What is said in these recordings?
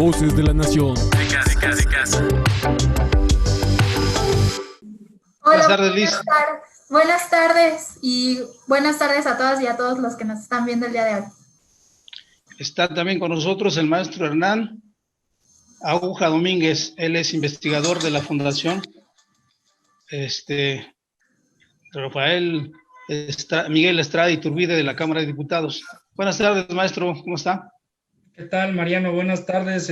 Voces de la Nación. De casa. Hola, Buenas tardes, Liz. Buenas tardes y buenas tardes a todas y a todos los que nos están viendo el día de hoy. Está también con nosotros el maestro Hernán Aguja Domínguez. Él es investigador de la Fundación Miguel Estrada Iturbide de la Cámara de Diputados. Buenas tardes, maestro. ¿Cómo está? ¿Qué tal, Mariano? Buenas tardes.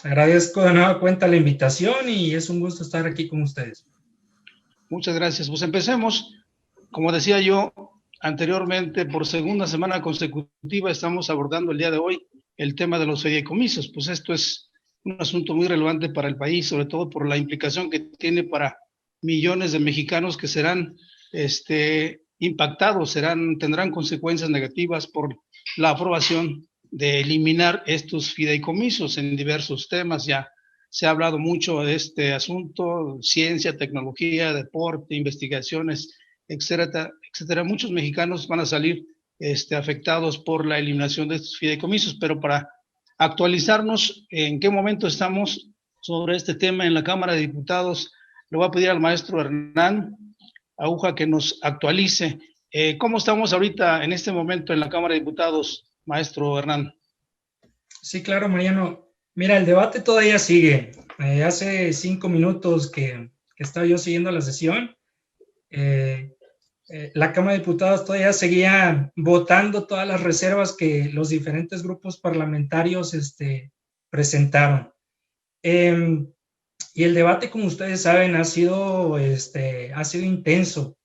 Agradezco de nueva cuenta la invitación y es un gusto estar aquí con ustedes. Muchas gracias. Pues empecemos. Como decía yo anteriormente, por segunda semana consecutiva estamos abordando el día de hoy el tema de los fideicomisos. Pues esto es un asunto muy relevante para el país, sobre todo por la implicación que tiene para millones de mexicanos que serán impactados, tendrán consecuencias negativas por la aprobación de eliminar estos fideicomisos en diversos temas. Ya se ha hablado mucho de este asunto: ciencia, tecnología, deporte, investigaciones, etcétera, etcétera. Muchos mexicanos van a salir afectados por la eliminación de estos fideicomisos, pero para actualizarnos en qué momento estamos sobre este tema en la Cámara de Diputados, le voy a pedir al maestro Hernán Aguja que nos actualice. ¿Cómo estamos ahorita en este momento en la Cámara de Diputados, maestro Hernán? Sí, claro, Mariano. Mira, el debate todavía sigue. Hace 5 minutos que estaba yo siguiendo la sesión, la Cámara de Diputados todavía seguía votando todas las reservas que los diferentes grupos parlamentarios presentaron. Y el debate, como ustedes saben, ha sido intenso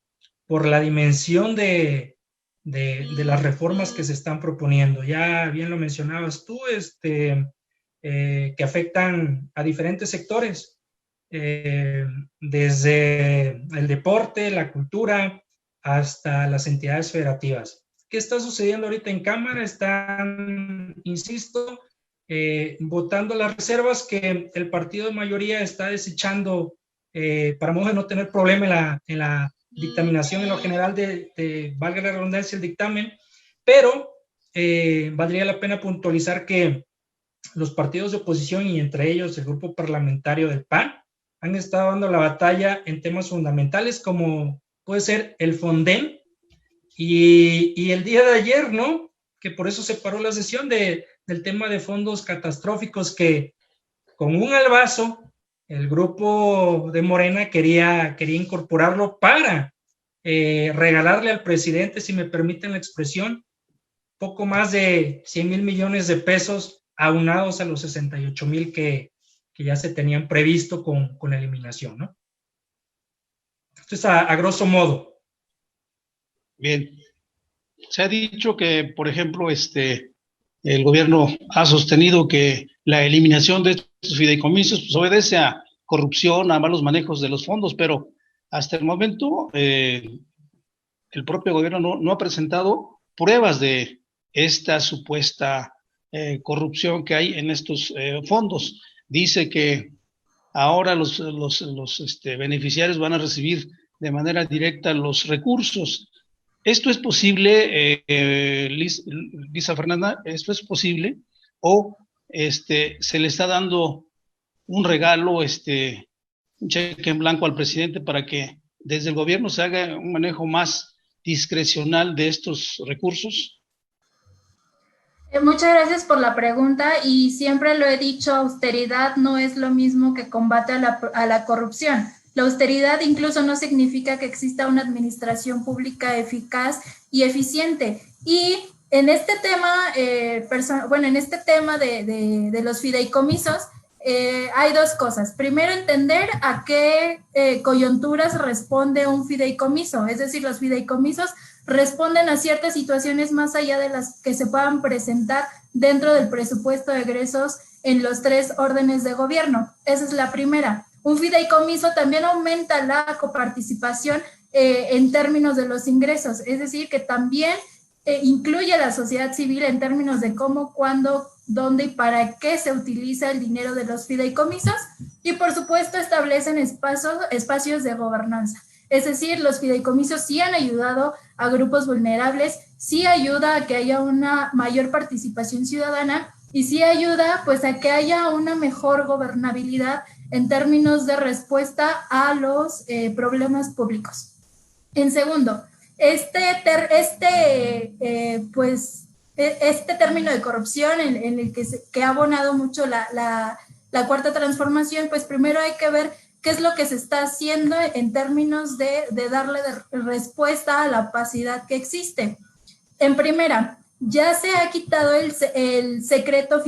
por la dimensión de las reformas que se están proponiendo. Ya bien lo mencionabas tú, que afectan a diferentes sectores, desde el deporte, la cultura, hasta las entidades federativas. ¿Qué está sucediendo ahorita en Cámara? Están, insisto, votando las reservas que el partido de mayoría está desechando, para no tener problema en la dictaminación en lo general valga la redundancia, el dictamen, pero valdría la pena puntualizar que los partidos de oposición, y entre ellos el grupo parlamentario del PAN, han estado dando la batalla en temas fundamentales como puede ser el Fonden, y el día de ayer, ¿no?, que por eso se paró la sesión del tema de fondos catastróficos, que con un albazo el grupo de Morena quería incorporarlo para regalarle al presidente, si me permiten la expresión, poco más de 100,000 millones de pesos aunados a los 68,000 que ya se tenían previsto con la eliminación, ¿no? Esto es a grosso modo. Bien. Se ha dicho que, por ejemplo, el gobierno ha sostenido que la eliminación de estos fideicomisos pues, obedece a corrupción, a malos manejos de los fondos, pero hasta el momento el propio gobierno no ha presentado pruebas de esta supuesta corrupción que hay en estos fondos. Dice que ahora los beneficiarios van a recibir de manera directa los recursos. ¿Esto es posible, Lisa Fernanda? ¿Esto es posible? ¿O se le está dando un regalo, un cheque en blanco al presidente para que desde el gobierno se haga un manejo más discrecional de estos recursos? Muchas gracias por la pregunta, y siempre lo he dicho, austeridad no es lo mismo que combate a la corrupción. La austeridad incluso no significa que exista una administración pública eficaz y eficiente. Y en este tema, de los fideicomisos, hay dos cosas. Primero, entender a qué coyunturas responde un fideicomiso. Es decir, los fideicomisos responden a ciertas situaciones más allá de las que se puedan presentar dentro del presupuesto de egresos en los 3 órdenes de gobierno. Esa es la primera. Un fideicomiso también aumenta la coparticipación en términos de los ingresos, es decir, que también incluye a la sociedad civil en términos de cómo, cuándo, dónde y para qué se utiliza el dinero de los fideicomisos, y por supuesto establecen espacios de gobernanza. Es decir, los fideicomisos sí han ayudado a grupos vulnerables, sí ayuda a que haya una mayor participación ciudadana, y sí ayuda pues a que haya una mejor gobernabilidad en términos de respuesta a los problemas públicos. En segundo, este término de corrupción en el que ha abonado mucho la cuarta transformación, pues primero hay que ver qué es lo que se está haciendo en términos de darle respuesta a la opacidad que existe. En primera, ya se ha quitado el secreto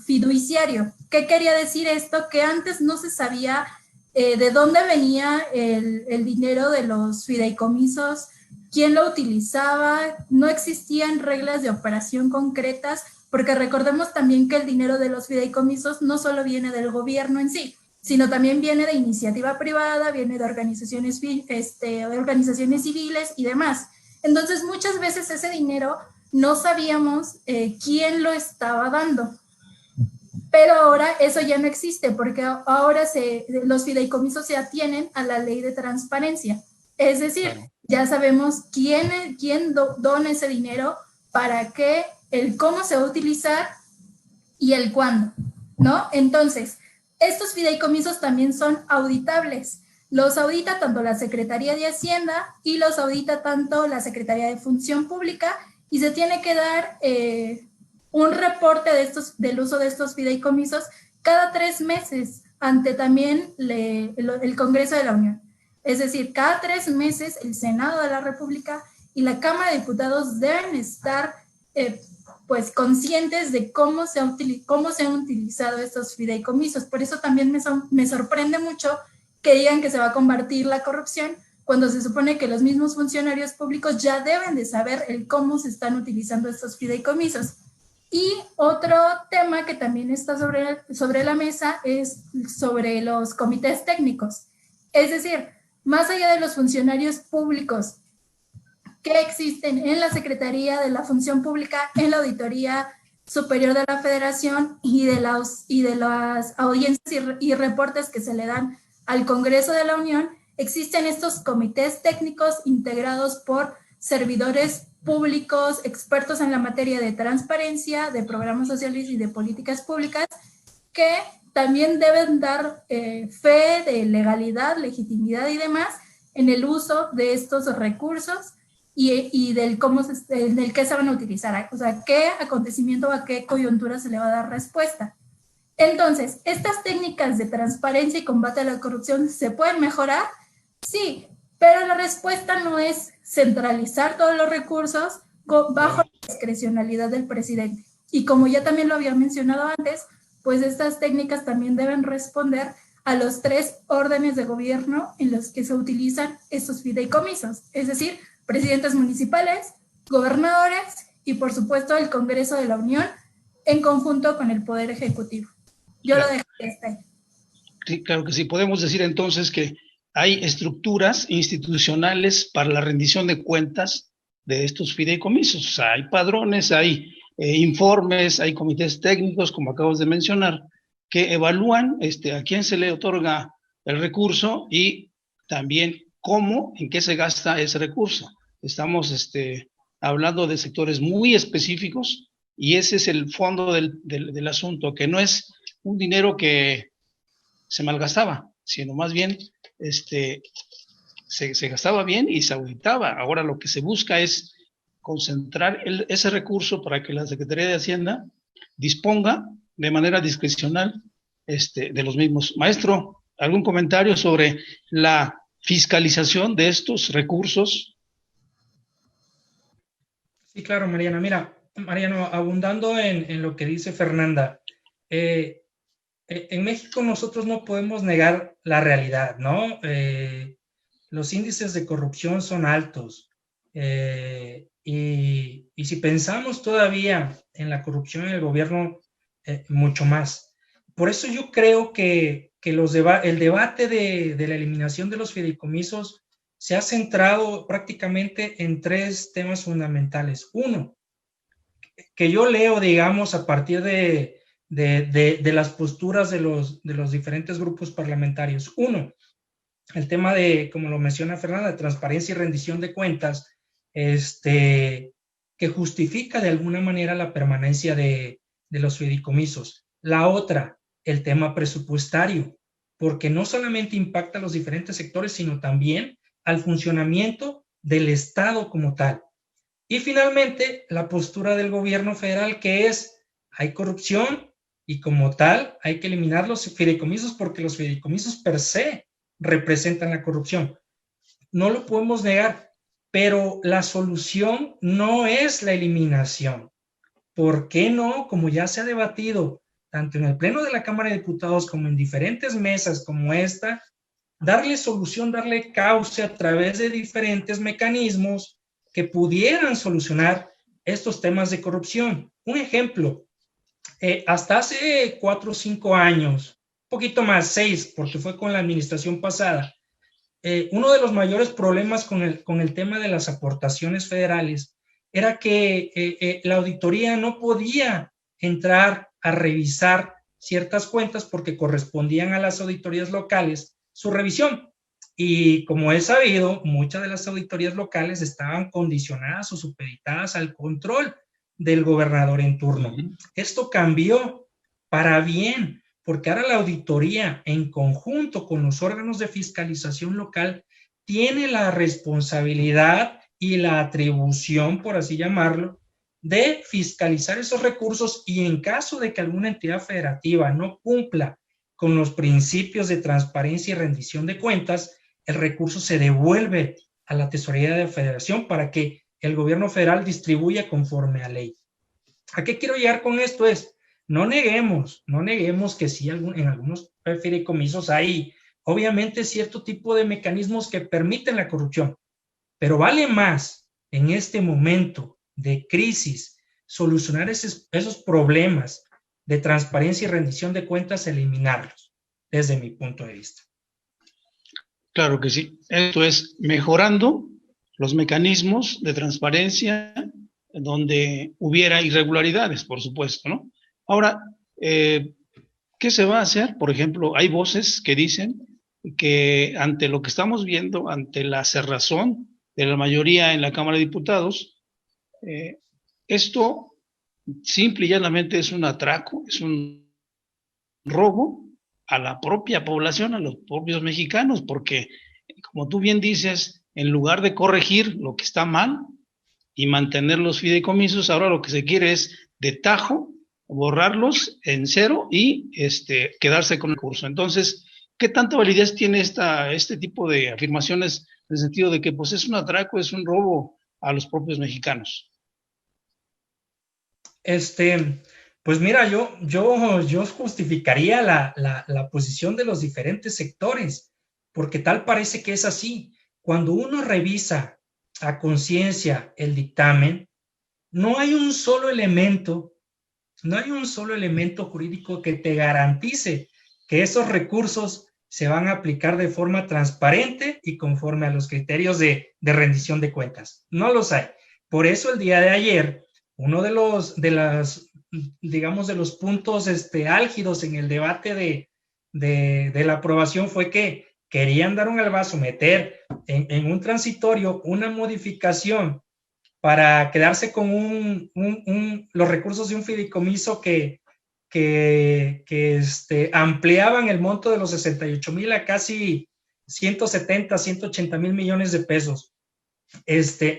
fiduciario. ¿Qué quería decir esto? Que antes no se sabía de dónde venía el dinero de los fideicomisos, quién lo utilizaba, no existían reglas de operación concretas, porque recordemos también que el dinero de los fideicomisos no solo viene del gobierno en sí, sino también viene de iniciativa privada, viene de organizaciones civiles y demás. Entonces, muchas veces ese dinero no sabíamos quién lo estaba dando. Pero ahora eso ya no existe, porque ahora los fideicomisos se atienen a la ley de transparencia. Es decir, claro, ya sabemos quién dona ese dinero, para qué, el cómo se va a utilizar y el cuándo, ¿no? Entonces, estos fideicomisos también son auditables. Los audita tanto la Secretaría de Hacienda y los audita tanto la Secretaría de Función Pública, y se tiene que dar un reporte del uso de estos fideicomisos cada 3 meses ante también el Congreso de la Unión. Es decir, cada 3 meses el Senado de la República y la Cámara de Diputados deben estar pues conscientes de cómo se han utilizado estos fideicomisos. Por eso también me sorprende mucho que digan que se va a combatir la corrupción, cuando se supone que los mismos funcionarios públicos ya deben de saber cómo se están utilizando estos fideicomisos. Y otro tema que también está sobre la mesa es sobre los comités técnicos. Es decir, más allá de los funcionarios públicos que existen en la Secretaría de la Función Pública, en la Auditoría Superior de la Federación y de las audiencias y reportes que se le dan al Congreso de la Unión, existen estos comités técnicos integrados por servidores públicos, expertos en la materia de transparencia, de programas sociales y de políticas públicas, que también deben dar fe de legalidad, legitimidad y demás en el uso de estos recursos y del qué se van a utilizar, o sea, qué acontecimiento o a qué coyuntura se le va a dar respuesta. Entonces, ¿estas técnicas de transparencia y combate a la corrupción se pueden mejorar? Sí, pero la respuesta no es centralizar todos los recursos bajo la discrecionalidad del presidente. Y como ya también lo había mencionado antes, pues estas técnicas también deben responder a los 3 órdenes de gobierno en los que se utilizan estos fideicomisos, es decir, presidentes municipales, gobernadores y por supuesto el Congreso de la Unión en conjunto con el Poder Ejecutivo. Yo lo dejaría hasta ahí. Sí, claro que sí. Podemos decir entonces que hay estructuras institucionales para la rendición de cuentas de estos fideicomisos. O sea, hay padrones, hay informes, hay comités técnicos, como acabas de mencionar, que evalúan a quién se le otorga el recurso y también cómo, en qué se gasta ese recurso. Estamos hablando de sectores muy específicos y ese es el fondo del asunto, que no es un dinero que se malgastaba, sino más bien se gastaba bien y se auditaba. Ahora lo que se busca es concentrar ese recurso para que la Secretaría de Hacienda disponga de manera discrecional de los mismos. Maestro, ¿algún comentario sobre la fiscalización de estos recursos? Sí, claro, Mariana. Mira, Mariano, abundando en lo que dice Fernanda, en México nosotros no podemos negar la realidad, ¿no? Los índices de corrupción son altos y si pensamos todavía en la corrupción en el gobierno, mucho más. Por eso yo creo que el debate de la eliminación de los fideicomisos se ha centrado prácticamente en 3 temas fundamentales. Uno, que yo leo, digamos, a partir de las posturas de los diferentes grupos parlamentarios. Uno, el tema de, como lo menciona Fernanda, de transparencia y rendición de cuentas, que justifica de alguna manera la permanencia de de los fideicomisos. La otra, el tema presupuestario, porque no solamente impacta a los diferentes sectores, sino también al funcionamiento del Estado como tal. Y finalmente, la postura del gobierno federal, que es, hay corrupción y como tal hay que eliminar los fideicomisos porque los fideicomisos per se representan la corrupción. No lo podemos negar, pero la solución no es la eliminación. ¿Por qué no? Como ya se ha debatido tanto en el Pleno de la Cámara de Diputados como en diferentes mesas como esta, darle solución, darle cauce a través de diferentes mecanismos que pudieran solucionar estos temas de corrupción. Un ejemplo, hasta hace 4 o 5 años, un poquito más, 6, porque fue con la administración pasada, uno de los mayores problemas con el tema de las aportaciones federales era que la auditoría no podía entrar a revisar ciertas cuentas porque correspondían a las auditorías locales su revisión. Y como es sabido, muchas de las auditorías locales estaban condicionadas o supeditadas al control del gobernador en turno. Esto cambió para bien, porque ahora la auditoría, en conjunto con los órganos de fiscalización local, tiene la responsabilidad y la atribución, por así llamarlo, de fiscalizar esos recursos y en caso de que alguna entidad federativa no cumpla con los principios de transparencia y rendición de cuentas, el recurso se devuelve a la tesorería de la federación para que el gobierno federal distribuya conforme a ley. ¿A qué quiero llegar con esto? No neguemos que sí en algunos fideicomisos hay obviamente cierto tipo de mecanismos que permiten la corrupción, pero vale más en este momento de crisis solucionar esos problemas de transparencia y rendición de cuentas, eliminarlos, desde mi punto de vista. Claro que sí. Esto es mejorando los mecanismos de transparencia donde hubiera irregularidades, por supuesto, ¿no? Ahora, ¿qué se va a hacer? Por ejemplo, hay voces que dicen que ante lo que estamos viendo, ante la cerrazón de la mayoría en la Cámara de Diputados, esto simple y llanamente es un atraco, es un robo a la propia población, a los propios mexicanos, porque, como tú bien dices, en lugar de corregir lo que está mal y mantener los fideicomisos, ahora lo que se quiere es de tajo borrarlos en cero y quedarse con el curso. Entonces, ¿qué tanta validez tiene este tipo de afirmaciones en el sentido de que pues es un atraco, es un robo a los propios mexicanos? Pues mira, yo justificaría la posición de los diferentes sectores, porque tal parece que es así. Cuando uno revisa a conciencia el dictamen, no hay un solo elemento jurídico que te garantice que esos recursos se van a aplicar de forma transparente y conforme a los criterios de rendición de cuentas. No los hay. Por eso el día de ayer, uno de los puntos álgidos en el debate de la aprobación fue que querían dar un albazo, meter en un transitorio una modificación para quedarse con los recursos de un fideicomiso que ampliaban el monto de los 68,000 a casi 170, 180 mil millones de pesos.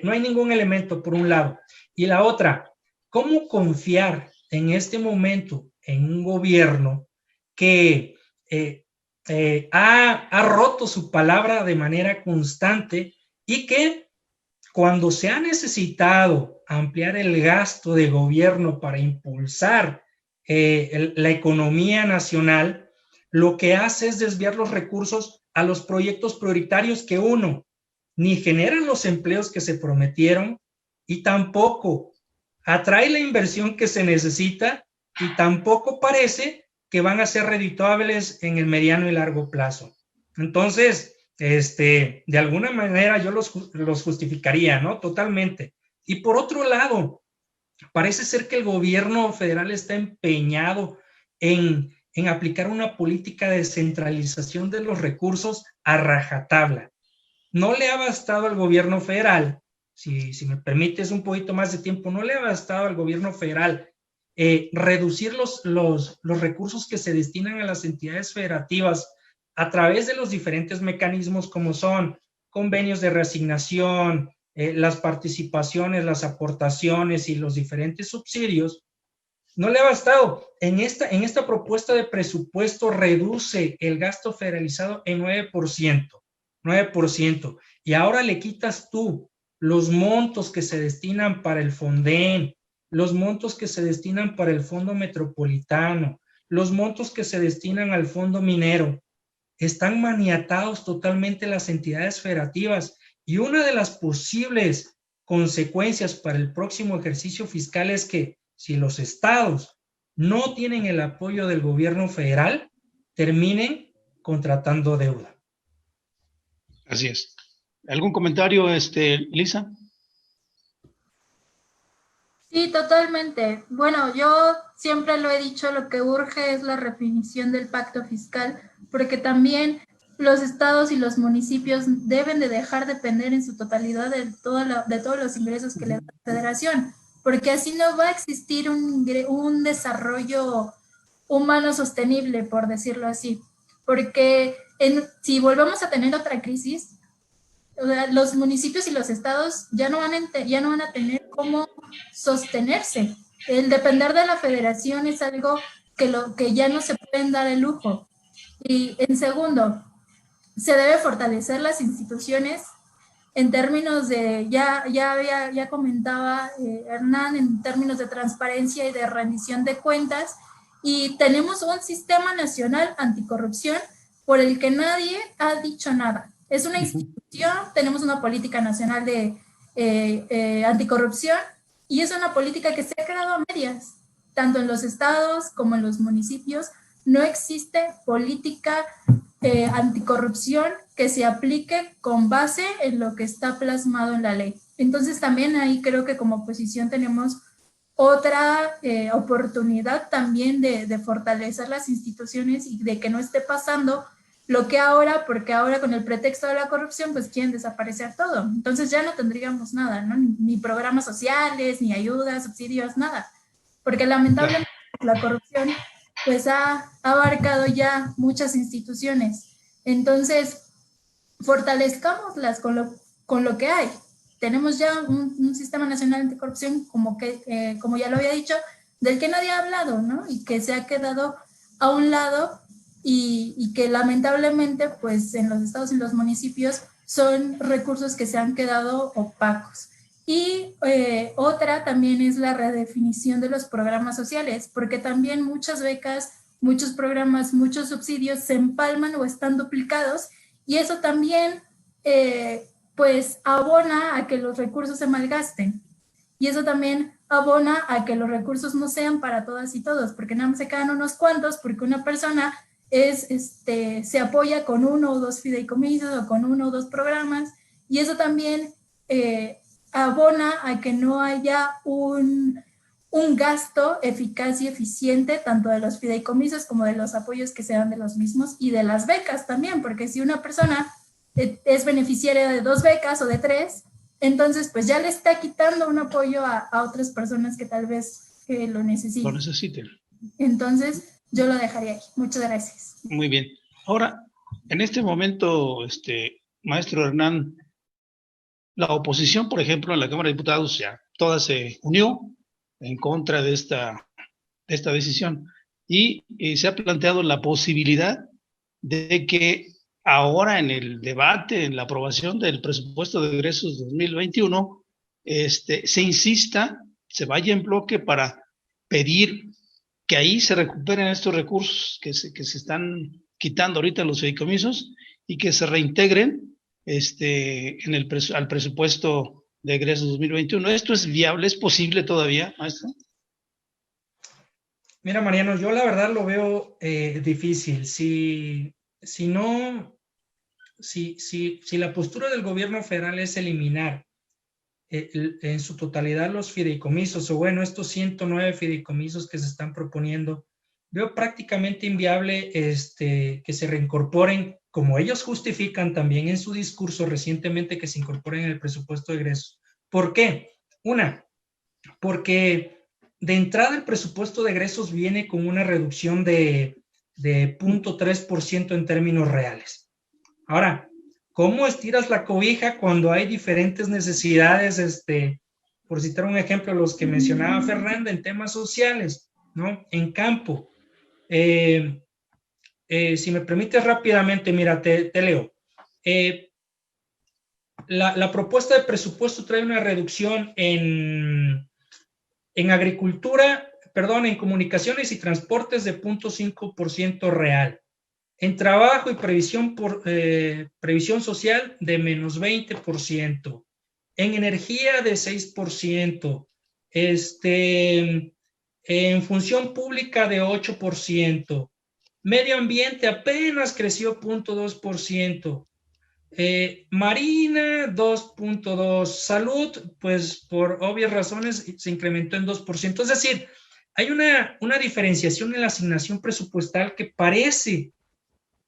No hay ningún elemento, por un lado. Y la otra, ¿cómo confiar en este momento en un gobierno que ha roto su palabra de manera constante y que cuando se ha necesitado ampliar el gasto de gobierno para impulsar la economía nacional, lo que hace es desviar los recursos a los proyectos prioritarios que ni generan los empleos que se prometieron y tampoco atrae la inversión que se necesita y tampoco parece que van a ser redituables en el mediano y largo plazo. Entonces, de alguna manera yo los justificaría, ¿no? Totalmente. Y por otro lado, parece ser que el gobierno federal está empeñado en aplicar una política de descentralización de los recursos a rajatabla. No le ha bastado al gobierno federal, si me permites un poquito más de tiempo, no le ha bastado al gobierno federal reducir los recursos que se destinan a las entidades federativas a través de los diferentes mecanismos como son convenios de reasignación, las participaciones, las aportaciones y los diferentes subsidios, no le ha bastado. En esta propuesta de presupuesto reduce el gasto federalizado en 9%, y ahora le quitas tú los montos que se destinan para el Fonden, los montos que se destinan para el Fondo Metropolitano, los montos que se destinan al Fondo Minero. Están maniatados totalmente las entidades federativas, y una de las posibles consecuencias para el próximo ejercicio fiscal es que si los estados no tienen el apoyo del gobierno federal, terminen contratando deuda. Así es. ¿Algún comentario, Lisa? Sí, totalmente. Bueno, yo siempre lo he dicho, lo que urge es la redefinición del pacto fiscal, porque también los estados y los municipios deben de dejar de depender en su totalidad de todos los ingresos que le da la federación, porque así no va a existir un desarrollo humano sostenible, por decirlo así. Porque si volvemos a tener otra crisis, o sea, los municipios y los estados ya no van a tener cómo sostenerse. El depender de la federación es algo que ya no se pueden dar el lujo. Y en segundo, se debe fortalecer las instituciones en términos de, ya comentaba Hernán, en términos de transparencia y de rendición de cuentas, y tenemos un sistema nacional anticorrupción por el que nadie ha dicho nada. Es una institución, tenemos una política nacional de anticorrupción, y es una política que se ha quedado a medias, tanto en los estados como en los municipios. No existe política anticorrupción que se aplique con base en lo que está plasmado en la ley. Entonces también ahí creo que como oposición tenemos otra oportunidad también de fortalecer las instituciones y de que no esté pasando lo que ahora, porque ahora con el pretexto de la corrupción pues quieren desaparecer todo. Entonces ya no tendríamos nada, ¿no? Ni programas sociales, ni ayudas, subsidios, nada. Porque lamentablemente la corrupción pues ha abarcado ya muchas instituciones. Entonces, fortalezcámoslas con lo que hay. Tenemos ya un sistema nacional anticorrupción, como ya lo había dicho, del que nadie ha hablado, ¿no? Y que se ha quedado a un lado y que lamentablemente, pues en los estados y los municipios son recursos que se han quedado opacos. Y otra también es la redefinición de los programas sociales, porque también muchas becas, muchos programas, muchos subsidios se empalman o están duplicados, y eso también pues abona a que los recursos se malgasten, y eso también abona a que los recursos no sean para todas y todos, porque nada más se quedan unos cuantos, porque una persona se apoya con 1 o 2 fideicomisos o con 1 o 2 programas, y eso también abona a que no haya un gasto eficaz y eficiente tanto de los fideicomisos como de los apoyos que se dan de los mismos, y de las becas también, porque si una persona es beneficiaria de 2 becas o de 3, entonces pues ya le está quitando un apoyo a otras personas que tal vez lo necesiten. Lo necesiten. Entonces yo lo dejaría aquí. Muchas gracias. Muy bien. Ahora, en este momento, maestro Hernán, la oposición, por ejemplo, en la Cámara de Diputados, ya toda se unió en contra de esta decisión, y se ha planteado la posibilidad de que ahora en el debate, en la aprobación del presupuesto de egresos 2021, se insista, se vaya en bloque para pedir que ahí se recuperen estos recursos que se están quitando ahorita los fideicomisos, y que se reintegren al presupuesto de egresos 2021. ¿Esto es viable? ¿Es posible todavía, maestro? Mira, Mariano, yo la verdad lo veo difícil. Si la postura del gobierno federal es eliminar en su totalidad los fideicomisos, o bueno, estos 109 fideicomisos que se están proponiendo, veo prácticamente inviable que se reincorporen, como ellos justifican también en su discurso recientemente, que se incorporen en el presupuesto de egresos. ¿Por qué? Porque de entrada el presupuesto de egresos viene con una reducción de 0.3% en términos reales. Ahora, ¿cómo estiras la cobija cuando hay diferentes necesidades? Por citar un ejemplo, los que mencionaba Fernanda en temas sociales, ¿no? En campo. Si me permites rápidamente, mira, te leo. La propuesta de presupuesto trae una reducción en agricultura, perdón, en comunicaciones y transportes de 0.5% real. En trabajo y previsión social de menos 20%. En energía de 6%. En función pública de 8%. Medio ambiente apenas creció 0.2%. Marina 2.2%, salud, pues por obvias razones se incrementó en 2%. Es decir, hay una diferenciación en la asignación presupuestal que parece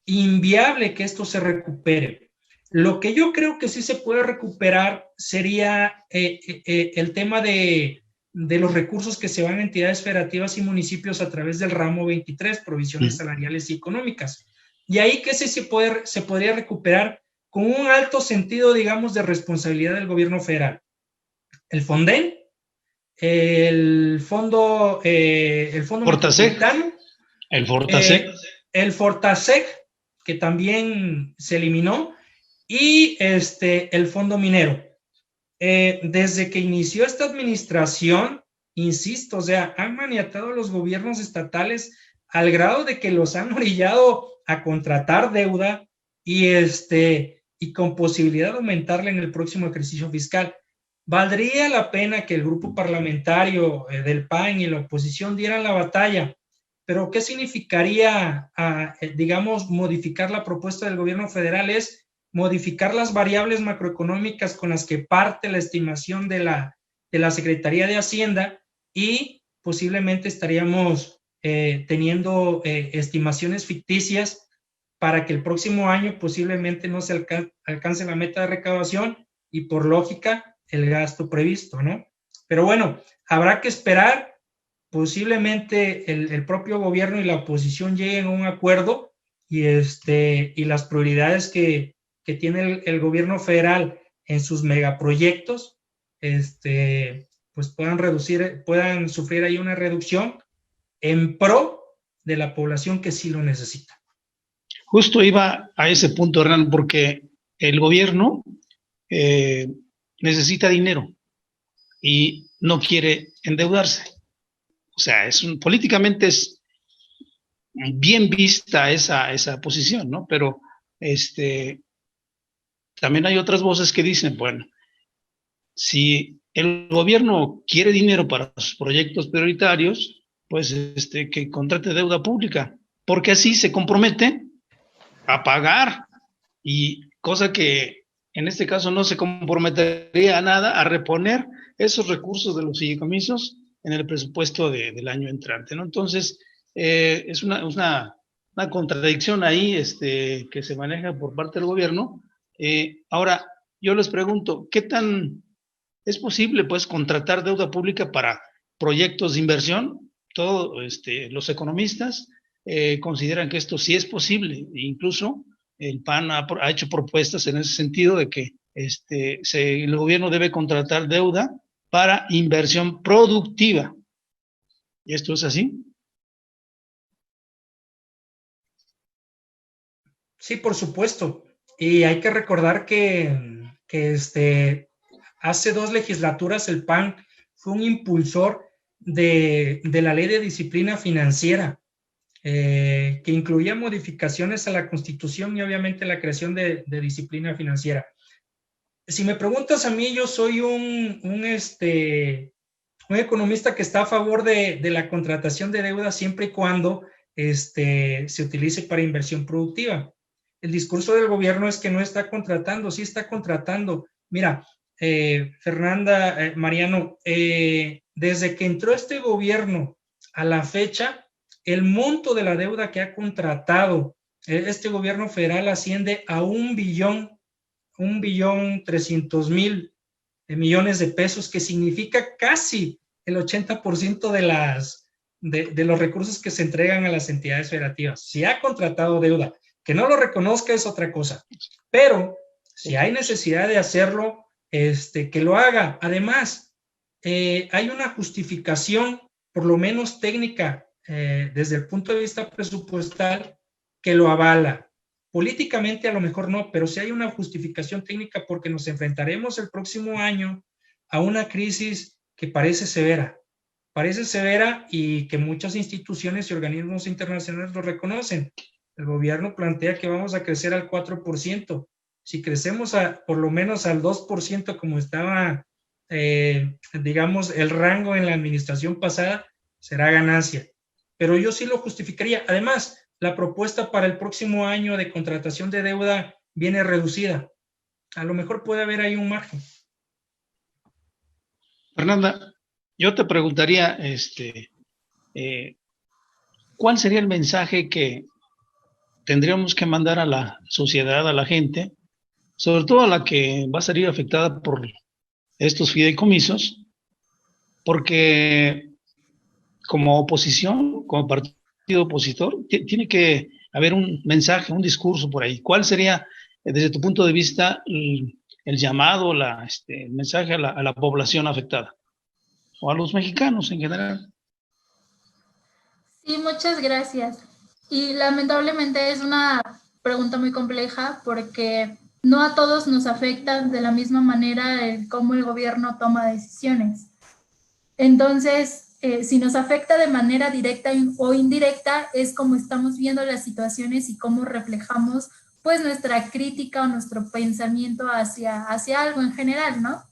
inviable que esto se recupere. Lo que yo creo que sí se puede recuperar sería el tema de los recursos que se van a entidades federativas y municipios a través del ramo 23, provisiones salariales y económicas. Y ahí que se podría recuperar con un alto sentido, digamos, de responsabilidad del gobierno federal. El FONDEN, el Fondo Metropolitano, el Fortaseg, que también se eliminó, y el Fondo Minero. Desde que inició esta administración, insisto, o sea, han maniatado a los gobiernos estatales al grado de que los han orillado a contratar deuda y con posibilidad de aumentarla en el próximo ejercicio fiscal. Valdría la pena que el grupo parlamentario del PAN y la oposición dieran la batalla, pero ¿qué significaría, digamos, modificar la propuesta del gobierno federal? Es modificar las variables macroeconómicas con las que parte la estimación de la Secretaría de Hacienda y posiblemente estaríamos teniendo estimaciones ficticias para que el próximo año posiblemente no se alcance la meta de recaudación y por lógica el gasto previsto, ¿no? Pero bueno, habrá que esperar, posiblemente el propio gobierno y la oposición lleguen a un acuerdo y las prioridades que tiene el gobierno federal en sus megaproyectos, pues puedan sufrir ahí una reducción en pro de la población que sí lo necesita. Justo iba a ese punto, Hernán, porque el gobierno necesita dinero y no quiere endeudarse. O sea, políticamente es bien vista esa posición, ¿no? Pero también hay otras voces que dicen, bueno, si el gobierno quiere dinero para sus proyectos prioritarios, pues que contrate deuda pública, porque así se compromete a pagar, y cosa que en este caso no se comprometería a nada, a reponer esos recursos de los fideicomisos en el presupuesto del año entrante, ¿no? Entonces, es una contradicción ahí que se maneja por parte del gobierno. Ahora, yo les pregunto, ¿qué tan es posible, pues, contratar deuda pública para proyectos de inversión? Todos los economistas consideran que esto sí es posible. Incluso el PAN ha hecho propuestas en ese sentido de que el gobierno debe contratar deuda para inversión productiva. ¿Y esto es así? Sí, por supuesto. Y hay que recordar que hace 2 legislaturas el PAN fue un impulsor de la ley de disciplina financiera, que incluía modificaciones a la Constitución y obviamente la creación de disciplina financiera. Si me preguntas a mí, yo soy un economista que está a favor de la contratación de deuda siempre y cuando se utilice para inversión productiva. El discurso del gobierno es que no está contratando, sí está contratando. Mira, Fernanda, Mariano, desde que entró este gobierno a la fecha, el monto de la deuda que ha contratado este gobierno federal asciende a 1.300.000 millones de pesos, que significa casi el 80% de los recursos que se entregan a las entidades federativas. Si ha contratado deuda, que no lo reconozca es otra cosa, pero si hay necesidad de hacerlo, que lo haga. Además, hay una justificación, por lo menos técnica, desde el punto de vista presupuestal, que lo avala. Políticamente a lo mejor no, pero sí hay una justificación técnica porque nos enfrentaremos el próximo año a una crisis que parece severa y que muchas instituciones y organismos internacionales lo reconocen. El gobierno plantea que vamos a crecer al 4%. Si crecemos por lo menos al 2%, como estaba, digamos, el rango en la administración pasada, será ganancia. Pero yo sí lo justificaría. Además, la propuesta para el próximo año de contratación de deuda viene reducida. A lo mejor puede haber ahí un margen. Fernanda, yo te preguntaría, ¿cuál sería el mensaje que tendríamos que mandar a la sociedad, a la gente, sobre todo a la que va a salir afectada por estos fideicomisos? Porque como oposición, como partido opositor, tiene que haber un mensaje, un discurso por ahí. ¿Cuál sería, desde tu punto de vista, el llamado, el mensaje a la población afectada? O a los mexicanos en general. Sí, muchas gracias. Y lamentablemente es una pregunta muy compleja porque no a todos nos afecta de la misma manera cómo el gobierno toma decisiones. Entonces, si nos afecta de manera directa o indirecta, es como estamos viendo las situaciones y cómo reflejamos pues nuestra crítica o nuestro pensamiento hacia algo en general, ¿no?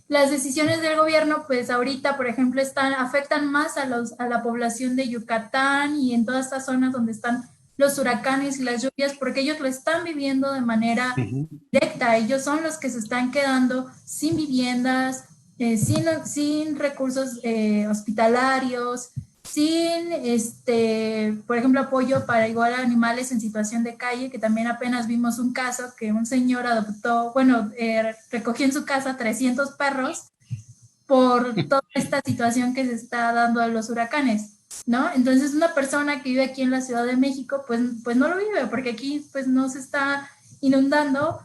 Las decisiones del gobierno, pues ahorita, por ejemplo, afectan más a la población de Yucatán y en todas estas zonas donde están los huracanes y las lluvias, porque ellos lo están viviendo de manera directa. Ellos son los que se están quedando sin viviendas, sin recursos hospitalarios, sin, por ejemplo, apoyo para igual a animales en situación de calle, que también apenas vimos un caso que un señor adoptó, recogió en su casa 300 perros por toda esta situación que se está dando a los huracanes, ¿no? Entonces una persona que vive aquí en la Ciudad de México, pues no lo vive, porque aquí pues no se está inundando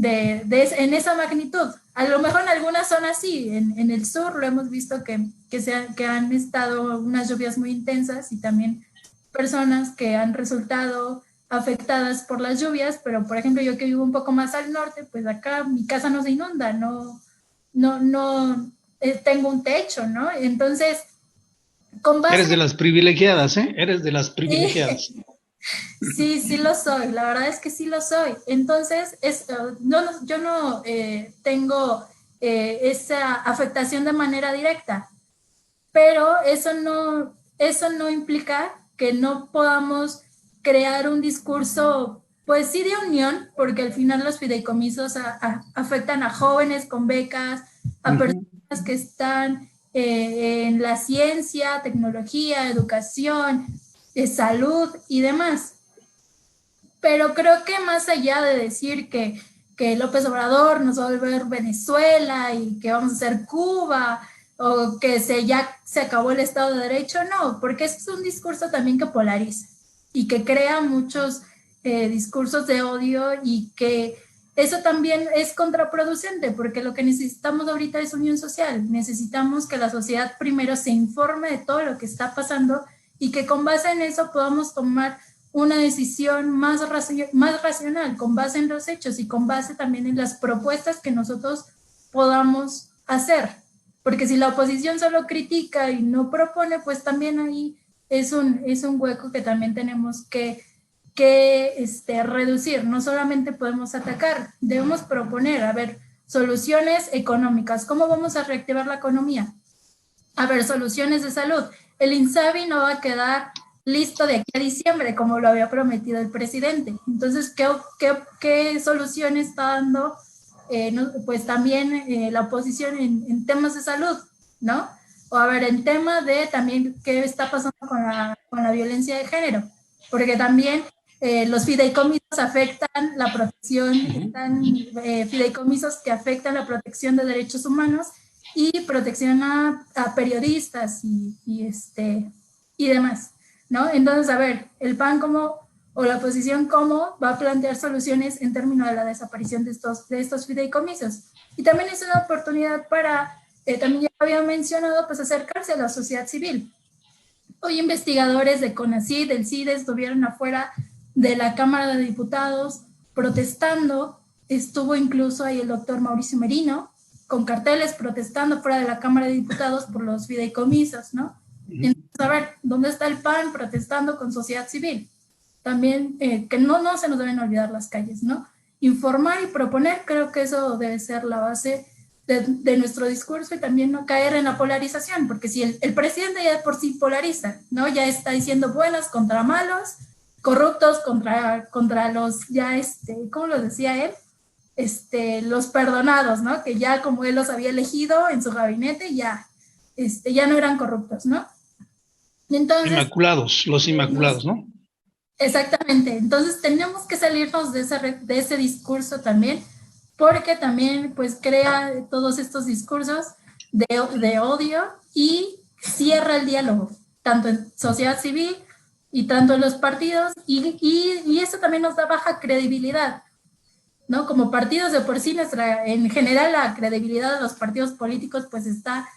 en esa magnitud. A lo mejor en algunas zonas sí, en el sur lo hemos visto que han estado unas lluvias muy intensas y también personas que han resultado afectadas por las lluvias, pero por ejemplo yo que vivo un poco más al norte, pues acá mi casa no se inunda, no tengo un techo, ¿no? Entonces, con base... Eres de las privilegiadas, ¿eh? Eres de las privilegiadas. Sí lo soy, la verdad es que sí lo soy. Entonces, yo no tengo esa afectación de manera directa, pero eso no implica que no podamos crear un discurso, pues sí de unión, porque al final los fideicomisos afectan a jóvenes con becas, a personas que están en la ciencia, tecnología, educación, salud y demás. Pero creo que más allá de decir que López Obrador nos va a volver Venezuela y que vamos a ser Cuba o que ya se acabó el Estado de Derecho, no, porque es un discurso también que polariza y que crea muchos discursos de odio y que eso también es contraproducente porque lo que necesitamos ahorita es unión social. Necesitamos que la sociedad primero se informe de todo lo que está pasando y que con base en eso podamos tomar una decisión más racional, con base en los hechos y con base también en las propuestas que nosotros podamos hacer. Porque si la oposición solo critica y no propone, pues también ahí es un hueco que también tenemos que reducir. No solamente podemos atacar, debemos proponer, a ver, soluciones económicas. ¿Cómo vamos a reactivar la economía? A ver, soluciones de salud. El INSABI no va a quedar listo de aquí a diciembre, como lo había prometido el presidente. Entonces, ¿qué solución está dando pues también la oposición en temas de salud, ¿no? O a ver, en tema de también qué está pasando con la violencia de género, porque también los fideicomisos afectan la protección, están fideicomisos que afectan la protección de derechos humanos y protección a periodistas y demás, ¿no? Entonces, a ver, el PAN o la oposición cómo va a plantear soluciones en términos de la desaparición de estos fideicomisos. Y también es una oportunidad para, también ya había mencionado, pues acercarse a la sociedad civil. Hoy investigadores de CONACYT, del CIDE, estuvieron afuera de la Cámara de Diputados protestando. Estuvo incluso ahí el doctor Mauricio Merino con carteles protestando fuera de la Cámara de Diputados por los fideicomisos, ¿no? Entonces, a ver, ¿dónde está el PAN protestando con sociedad civil? También que no se nos deben olvidar las calles, ¿no? Informar y proponer, creo que eso debe ser la base de nuestro discurso, y también no caer en la polarización, porque si el presidente ya por sí polariza, ¿no? Ya está diciendo buenos contra malos, corruptos contra los, ya ¿cómo lo decía él? Los perdonados, ¿no? Que ya como él los había elegido en su gabinete, ya no eran corruptos, ¿no? Entonces, los inmaculados, ¿no? Exactamente. Entonces tenemos que salirnos de ese discurso también, porque también pues crea todos estos discursos de odio y cierra el diálogo, tanto en sociedad civil y tanto en los partidos, y eso también nos da baja credibilidad, ¿no? Como partidos de por sí, en general la credibilidad de los partidos políticos pues está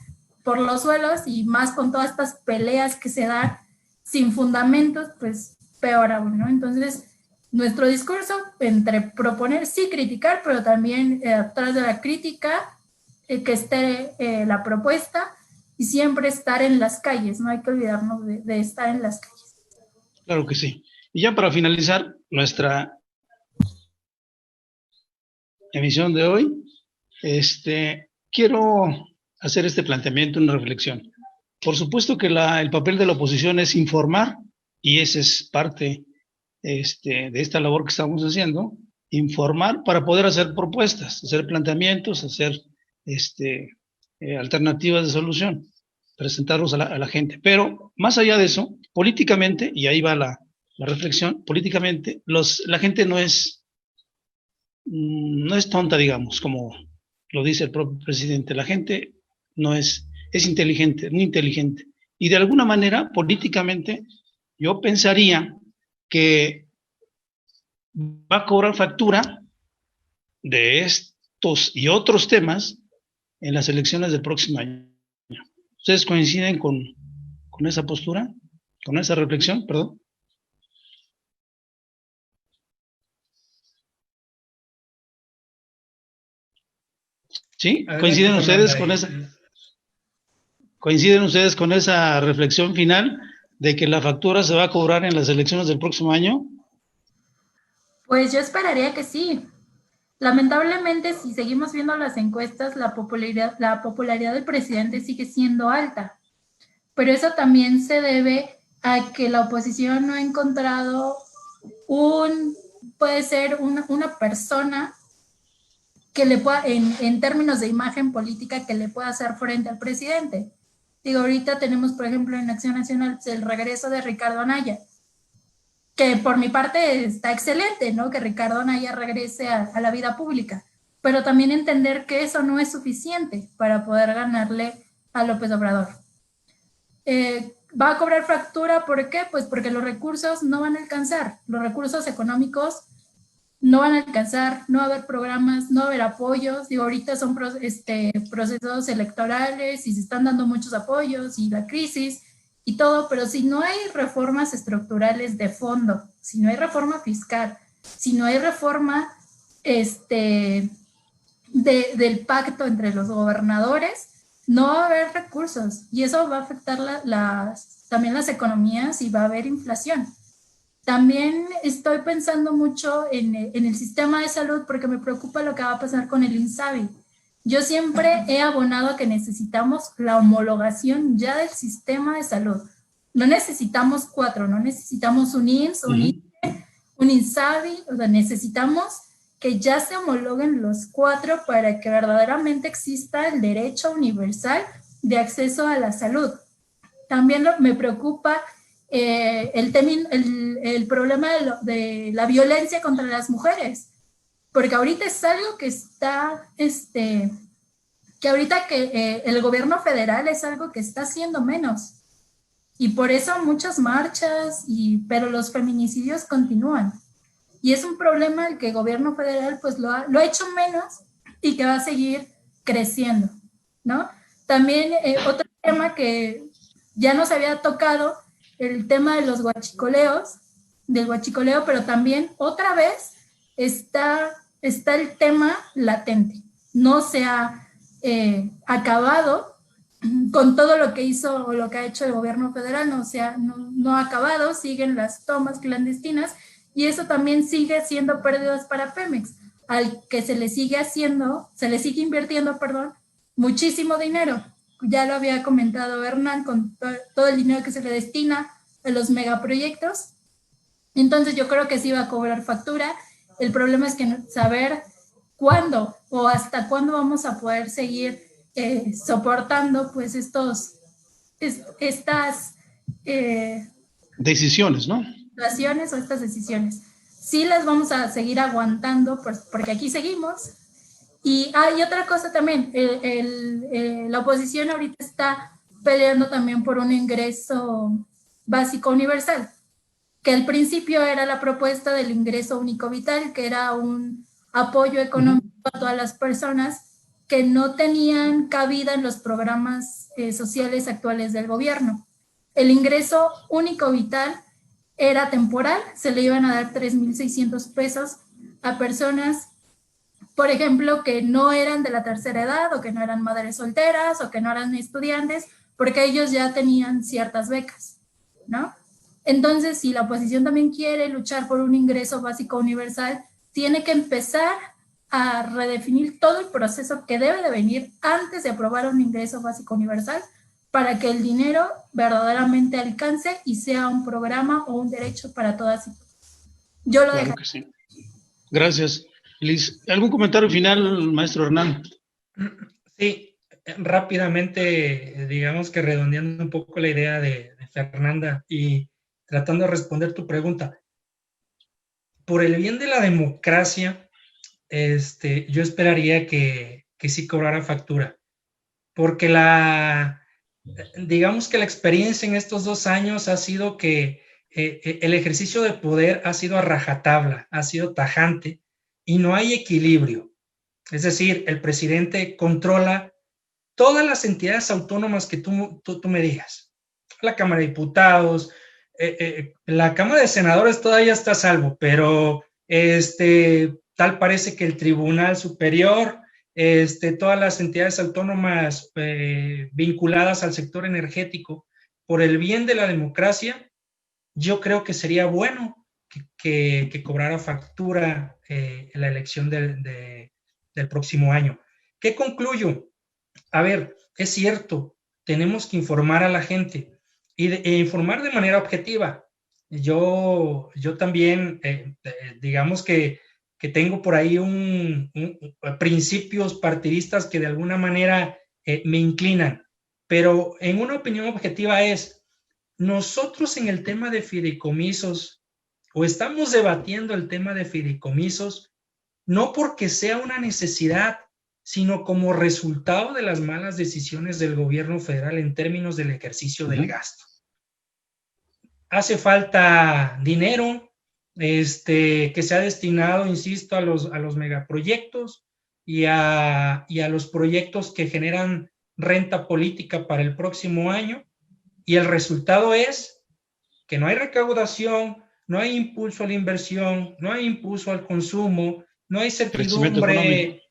por los suelos, y más con todas estas peleas que se dan sin fundamentos, pues peor aún, ¿no? Entonces, nuestro discurso entre proponer, sí, criticar, pero también atrás de la crítica, que esté la propuesta, y siempre estar en las calles, no hay que olvidarnos de estar en las calles. Claro que sí. Y ya para finalizar nuestra emisión de hoy, quiero hacer este planteamiento, una reflexión. Por supuesto que el papel de la oposición es informar, y esa es parte de esta labor que estamos haciendo, informar para poder hacer propuestas, hacer planteamientos, hacer alternativas de solución, presentarlos a la gente. Pero más allá de eso, políticamente, y ahí va la reflexión, políticamente la gente no es tonta, digamos, como lo dice el propio presidente. La gente es inteligente, muy inteligente. Y de alguna manera, políticamente, yo pensaría que va a cobrar factura de estos y otros temas en las elecciones del próximo año. ¿Ustedes coinciden con esa postura, con esa reflexión? Perdón. ¿Sí? ¿Coinciden ustedes con esa? ¿Coinciden ustedes con esa reflexión final de que la factura se va a cobrar en las elecciones del próximo año? Pues yo esperaría que sí. Lamentablemente, si seguimos viendo las encuestas, la popularidad del presidente sigue siendo alta. Pero eso también se debe a que la oposición no ha encontrado puede ser una persona que le pueda, en términos de imagen política, que le pueda hacer frente al presidente. Digo, ahorita tenemos, por ejemplo, en Acción Nacional, el regreso de Ricardo Anaya, que por mi parte está excelente, ¿no? Que Ricardo Anaya regrese a la vida pública, pero también entender que eso no es suficiente para poder ganarle a López Obrador. Va a cobrar factura, ¿por qué? Pues porque los recursos no van a alcanzar, los recursos económicos no van a alcanzar, no va a haber programas, no va a haber apoyos. Digo, ahorita son procesos electorales y se están dando muchos apoyos y la crisis y todo, pero si no hay reformas estructurales de fondo, si no hay reforma fiscal, si no hay reforma del pacto entre los gobernadores, no va a haber recursos, y eso va a afectar también las economías, y va a haber inflación. También estoy pensando mucho en el sistema de salud, porque me preocupa lo que va a pasar con el INSABI. Yo siempre he abonado a que necesitamos la homologación ya del sistema de salud. No necesitamos 4, no necesitamos un IMSS, un INSABI, un INSABI, o sea, necesitamos que ya se homologuen los 4 para que verdaderamente exista el derecho universal de acceso a la salud. También me preocupa el problema de la violencia contra las mujeres, porque ahorita es algo que está, que que ahorita que el gobierno federal es algo que está haciendo menos. Y por eso muchas marchas, pero los feminicidios continúan. Y es un problema el que el gobierno federal pues lo ha hecho menos y que va a seguir creciendo, ¿no? También otro tema que ya nos había tocado, el tema de los huachicoleos, del huachicoleo, pero también otra vez está el tema latente. No se ha acabado con todo lo que hizo o lo que ha hecho el gobierno federal, no ha acabado, siguen las tomas clandestinas y eso también sigue siendo pérdidas para Pemex, al que se le sigue invirtiendo, muchísimo dinero. Ya lo había comentado Hernán, con todo el dinero que se le destina a los megaproyectos. Entonces yo creo que sí va a cobrar factura. El problema es que saber cuándo o hasta cuándo vamos a poder seguir soportando pues estas decisiones, ¿no? Situaciones o estas decisiones. Sí las vamos a seguir aguantando pues, porque aquí seguimos. Y hay otra cosa también, la oposición ahorita está peleando también por un ingreso básico universal, que al principio era la propuesta del ingreso único vital, que era un apoyo económico a todas las personas que no tenían cabida en los programas sociales actuales del gobierno. El ingreso único vital era temporal, se le iban a dar 3,600 pesos a personas, por ejemplo, que no eran de la tercera edad o que no eran madres solteras o que no eran estudiantes, porque ellos ya tenían ciertas becas, ¿no? Entonces, si la oposición también quiere luchar por un ingreso básico universal, tiene que empezar a redefinir todo el proceso que debe de venir antes de aprobar un ingreso básico universal para que el dinero verdaderamente alcance y sea un programa o un derecho para todas y todos. Yo lo claro dejo. Que sí. Gracias, Liz. ¿Algún comentario final, maestro Hernán? Sí, rápidamente, digamos que redondeando un poco la idea de Fernanda y tratando de responder tu pregunta. Por el bien de la democracia, yo esperaría que sí cobrara factura, porque digamos que la experiencia en estos 2 años ha sido que el ejercicio de poder ha sido a rajatabla, ha sido tajante y no hay equilibrio. Es decir, el presidente controla todas las entidades autónomas que tú me digas. La Cámara de Diputados, la Cámara de Senadores todavía está a salvo, pero tal parece que el Tribunal Superior, todas las entidades autónomas vinculadas al sector energético, por el bien de la democracia, yo creo que sería bueno que cobrara factura la elección del próximo año. ¿Qué concluyo? A ver, es cierto, tenemos que informar a la gente e informar de manera objetiva. Yo también, digamos que tengo por ahí principios partidistas que de alguna manera me inclinan, pero en una opinión objetiva nosotros en el tema de fideicomisos, o estamos debatiendo el tema de fideicomisos, no porque sea una necesidad, sino como resultado de las malas decisiones del gobierno federal en términos del ejercicio del gasto. Hace falta dinero que se ha destinado, insisto, a los megaproyectos y a los proyectos que generan renta política para el próximo año, y el resultado es que no hay recaudación, no hay impulso a la inversión, no hay impulso al consumo, no hay certidumbre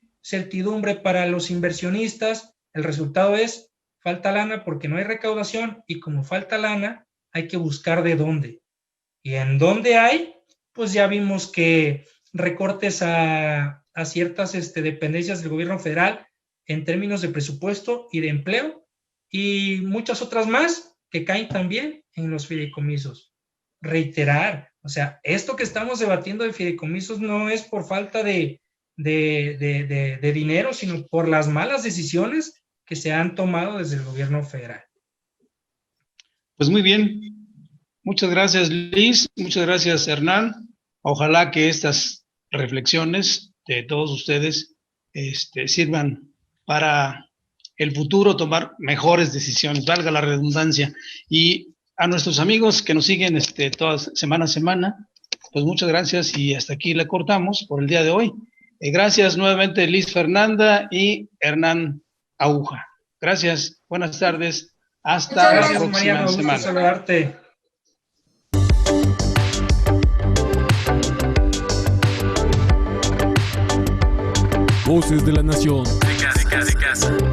para los inversionistas. El resultado es falta lana porque no hay recaudación, y como falta lana hay que buscar de dónde. Y en dónde hay, pues ya vimos que recortes a ciertas dependencias del gobierno federal en términos de presupuesto y de empleo, y muchas otras más que caen también en los fideicomisos. Reiterar, o sea, esto que estamos debatiendo de fideicomisos no es por falta de dinero, sino por las malas decisiones que se han tomado desde el gobierno federal. Pues muy bien. Muchas gracias, Liz. Muchas gracias, Hernán. Ojalá que estas reflexiones de todos ustedes sirvan para el futuro tomar mejores decisiones, valga la redundancia. Y a nuestros amigos que nos siguen todas semana a semana, pues muchas gracias y hasta aquí le cortamos por el día de hoy. Gracias nuevamente Liz Fernanda y Hernán Aguja. Gracias, buenas tardes, hasta la próxima Mariano, semana. gusto saludarte. Voces de la Nación. De casa.